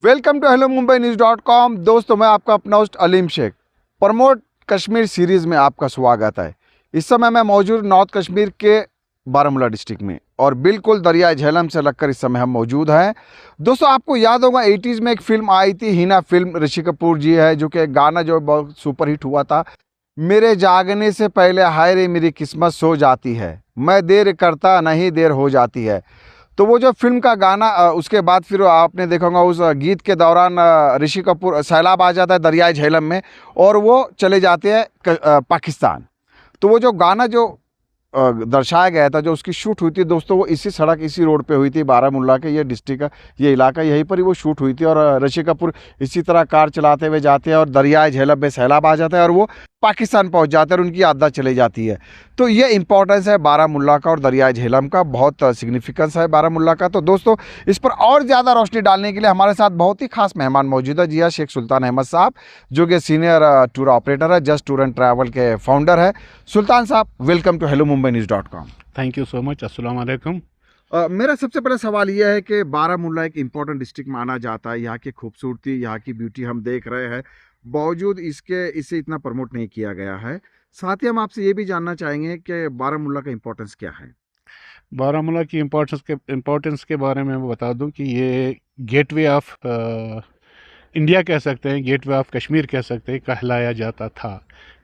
Welcome to hello Mumbai news. दोस्तों, मैं आपका अपना host Aleem Shaikh. Promote Kashmir series में आपका स्वागत है। इस समय मैं मौजूद नॉर्थ कश्मीर के बारामूला डिस्ट्रिक्ट में और बिल्कुल दरिया झेलम से लगकर इस समय हम मौजूद हैं। दोस्तों, आपको याद होगा 80s में एक फिल्म आई थी, हिना फिल्म, ऋषि कपूर जी है, जो कि गाना जो बहुत सुपरहिट हुआ था, मेरे जागने से पहले हाय रे मेरी किस्मत सो जाती है, मैं देर करता नहीं देर हो जाती है। तो वो जो फिल्म का गाना उसके बाद फिर आपने देखा होगा उस गीत के दौरान ऋषि कपूर सैलाब आ जाता है दरियाई झेलम में और वो चले जाते हैं पाकिस्तान। तो वो जो गाना जो दर्शाया गया था, जो उसकी शूट हुई थी दोस्तों, वो इसी सड़क इसी रोड पे हुई थी। बारामूला के ये डिस्ट्रिक्ट का ये इलाका, यहीं पर ही वो शूट हुई थी। और ऋषि कपूर इसी तरह कार चलाते हुए जाते हैं और दरियाई झेलम में सैलाब आ जाता है और वो पाकिस्तान पहुंच जाते हैं और उनकी याददाश्त चली जाती है। तो ये इंपॉर्टेंस है बारामूला का और दरियाई झेलम का, बहुत सिग्निफिकेंस है बारामूला का। तो दोस्तों, इस पर और ज़्यादा रोशनी डालने के लिए हमारे साथ बहुत ही खास मेहमान मौजूद है। जी हाँ, शेख सुल्तान अहमद साहब, जो कि सीनियर टूर ऑपरेटर है, जस्ट टूर एंड ट्रैवल के फाउंडर है। Sultan sahab, welcome to hello Mumbai news. Thank you so much. अस्सलाम वालेकुम। मेरा सबसे पहला सवाल यह है कि बारामूला एक इम्पोर्टेंट डिस्ट्रिक्ट माना जाता है। यहाँ की खूबसूरती, यहाँ की ब्यूटी हम देख रहे हैं, बावजूद इसके इसे इतना प्रमोट नहीं किया गया है। साथ ही हम आपसे ये भी जानना चाहेंगे कि बारामूला का इम्पोर्टेंस क्या है। बारामूला की इम्पोर्टेंस के बारे में मैं बता दूं कि ये गेटवे ऑफ इंडिया कह सकते हैं, गेटवे ऑफ कश्मीर कह सकते हैं, कहलाया जाता था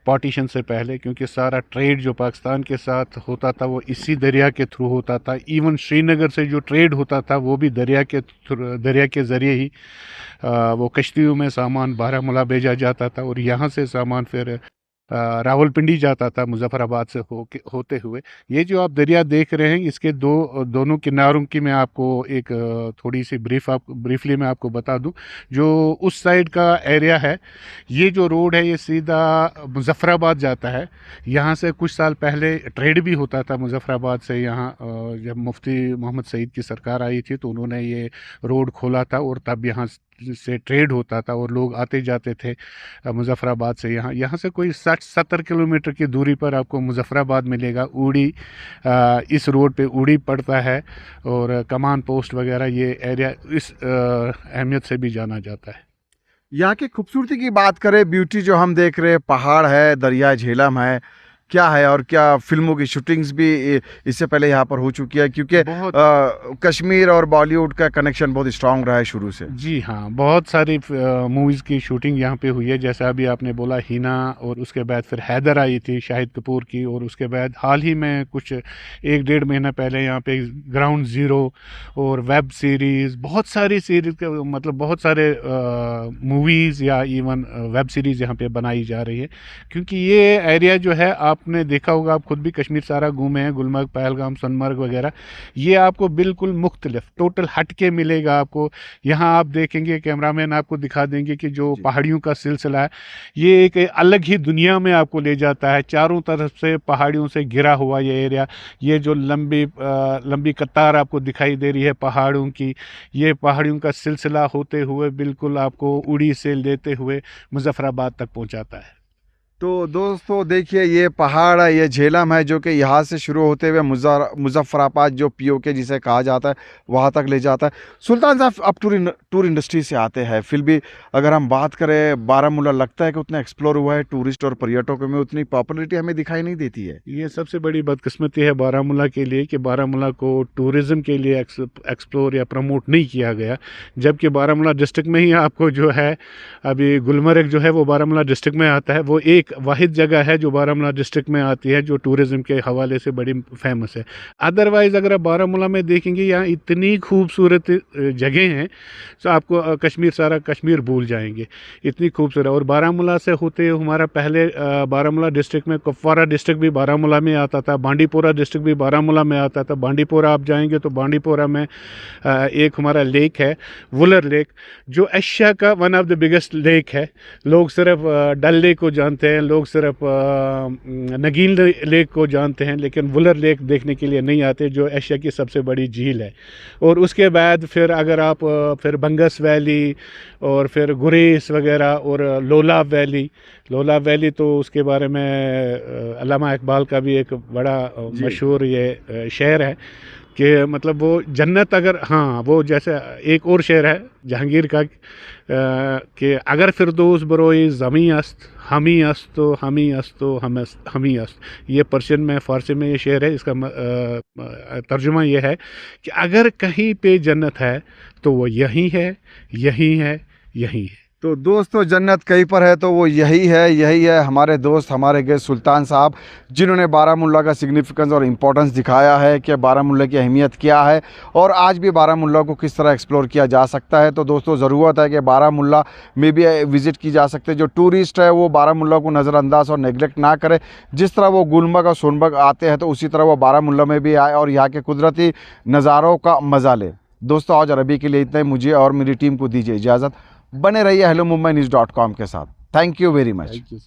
पार्टीशन से पहले, क्योंकि सारा ट्रेड जो पाकिस्तान के साथ होता था वो इसी दरिया के थ्रू होता था। इवन श्रीनगर से जो ट्रेड होता था वो भी दरिया के ज़रिए ही वो कश्तियों में सामान बारामूला भेजा जाता था और यहाँ से सामान फिर रावलपिंडी जाता था मुजफ्फराबाद से होते हुए। ये जो आप दरिया देख रहे हैं, इसके दोनों किनारों की मैं आपको एक थोड़ी सी ब्रीफली मैं आपको बता दूं। जो उस साइड का एरिया है, ये जो रोड है ये सीधा मुजफ्फराबाद जाता है। यहाँ से कुछ साल पहले ट्रेड भी होता था मुजफ्फराबाद से यहाँ। जब मुफ्ती मोहम्मद सईद की सरकार आई थी तो उन्होंने ये रोड खोला था और तब यहाँ से ट्रेड होता था और लोग आते जाते थे मुजफ्फराबाद से। यहाँ यहाँ से कोई 60-70 किलोमीटर की दूरी पर आपको मुजफ्फराबाद मिलेगा। उड़ी इस रोड पे उड़ी पड़ता है और कमान पोस्ट वगैरह ये एरिया इस अहमियत से भी जाना जाता है। यहाँ की खूबसूरती की बात करें, ब्यूटी जो हम देख रहे हैं, पहाड़ है, दरिया झेलम है, क्या है और क्या फिल्मों की शूटिंग्स भी इससे पहले यहाँ पर हो चुकी है, क्योंकि बहुत कश्मीर और बॉलीवुड का कनेक्शन बहुत स्ट्रांग रहा है शुरू से। जी हाँ, बहुत सारी मूवीज़ की शूटिंग यहाँ पे हुई है। जैसा अभी आपने बोला हिना, और उसके बाद फिर हैदर आई थी शाहिद कपूर की, और उसके बाद हाल ही में कुछ 1-1.5 महीना पहले यहाँ पे ग्राउंड ज़ीरो और वेब सीरीज़, बहुत सारी सीरीज़ के मतलब बहुत सारे मूवीज़ या इवन वेब सीरीज़ यहाँ पे बनाई जा रही है। क्योंकि ये एरिया जो है, आपने देखा होगा, आप खुद भी कश्मीर सारा घूमे हैं, गुलमर्ग, पहलगाम, सोनमर्ग वगैरह, ये आपको बिल्कुल मुख्तलिफ टोटल हट के मिलेगा आपको। यहाँ आप देखेंगे, कैमरामैन आपको दिखा देंगे कि जो पहाड़ियों का सिलसिला है, ये एक अलग ही दुनिया में आपको ले जाता है। चारों तरफ से पहाड़ियों से घिरा हुआ ये एरिया, ये जो लंबी कतार आपको दिखाई दे रही है पहाड़ों की, ये पहाड़ियों का सिलसिला होते हुए बिल्कुल आपको उड़ी से लेते हुए मुजफ्फराबाद तक पहुँचाता है। तो दोस्तों देखिए, ये पहाड़ है, ये झेलम है, जो कि यहाँ से शुरू होते हुए मुजफ्फराबाद जो पीओके जिसे कहा जाता है वहाँ तक ले जाता है। सुल्तान साहब, आप टूर इंडस्ट्री से आते हैं, फिर भी अगर हम बात करें, बारामूला लगता है कि उतना एक्सप्लोर हुआ है, टूरिस्ट और पर्यटकों में उतनी पॉपुलैरिटी हमें दिखाई नहीं देती है। ये सबसे बड़ी बदकिस्मती है बारामूला के लिए कि बारामूला को टूरिज़्म के लिए एक्सप्लोर या प्रमोट नहीं किया गया। जबकि बारामूला डिस्ट्रिक्ट में ही आपको जो है, अभी गुलमर्ग जो है वो बारामूला डिस्ट्रिक्ट में आता है। वो एक वाहिद जगह है जो बारामूला डिस्ट्रिक्ट में आती है, जो टूरिज़्म के हवाले से बड़ी फेमस है। अदरवाइज़ अगर आप बारामूला में देखेंगे, यहाँ इतनी खूबसूरत जगह हैं तो आपको कश्मीर, सारा कश्मीर भूल जाएंगे, इतनी खूबसूरत। और बारामूला से होते हमारा पहले बारामूला डिस्ट्रिक्ट में कुपवारा डिस्ट्रिक्ट भी बारामूला में आता था, बांडीपोरा डिस्ट्रिक्ट भी बारामूला में आता था। बांडीपोरा आप जाएंगे तो बांडीपोरा में एक हमारा लेक है, वुलर लेक, जो एशिया का one of the biggest lake है। लोग सिर्फ डल लेक को जानते हैं, लोग सिर्फ नगीन लेक को जानते हैं, लेकिन वुलर लेक देखने के लिए नहीं आते, जो एशिया की सबसे बड़ी झील है। और उसके बाद फिर अगर आप फिर बंगस वैली और फिर गुरेस वगैरह और लोला वैली तो उसके बारे में अल्लामा इकबाल का भी एक बड़ा मशहूर ये शहर है। कि मतलब वो जन्नत अगर, हाँ वो जैसे एक और शेर है जहांगीर का कि अगर फिरदौस बरोई ज़मी अस्त हमी अस्तो हमी अस्तो हमी अस्त, ये पर्शियन में फ़ारसी में ये शेर है। इसका तर्जुमा ये है कि अगर कहीं पे जन्नत है तो वो यही है, यही है, यही है। तो दोस्तों जन्नत कहीं पर है तो वो यही है, यही है। हमारे दोस्त, हमारे गेस्ट सुल्तान साहब, जिन्होंने बारामुल्ला का सिग्निफिकेंस और इम्पोर्टेंस दिखाया है कि बारामुल्ला की अहमियत क्या है और आज भी बारामुल्ला को किस तरह एक्सप्लोर किया जा सकता है। तो दोस्तों ज़रूरत है कि बारामुल्ला में भी विज़िट की जा सकते हैं। जो टूरिस्ट है वो बारामुल्ला को नज़रअंदाज और नेगलेक्ट ना करे। जिस तरह वो गुलमर्ग और सोनमर्ग आते हैं तो उसी तरह वो बारामुल्ला में भी आए और यहाँ के कुदरती नज़ारों का मज़ा ले। दोस्तों आज अरबी के लिए इतना ही। मुझे और मेरी टीम को दीजिए इजाज़त। बने रहिए hellomumbainews.com के साथ। Thank you very much. Thank you.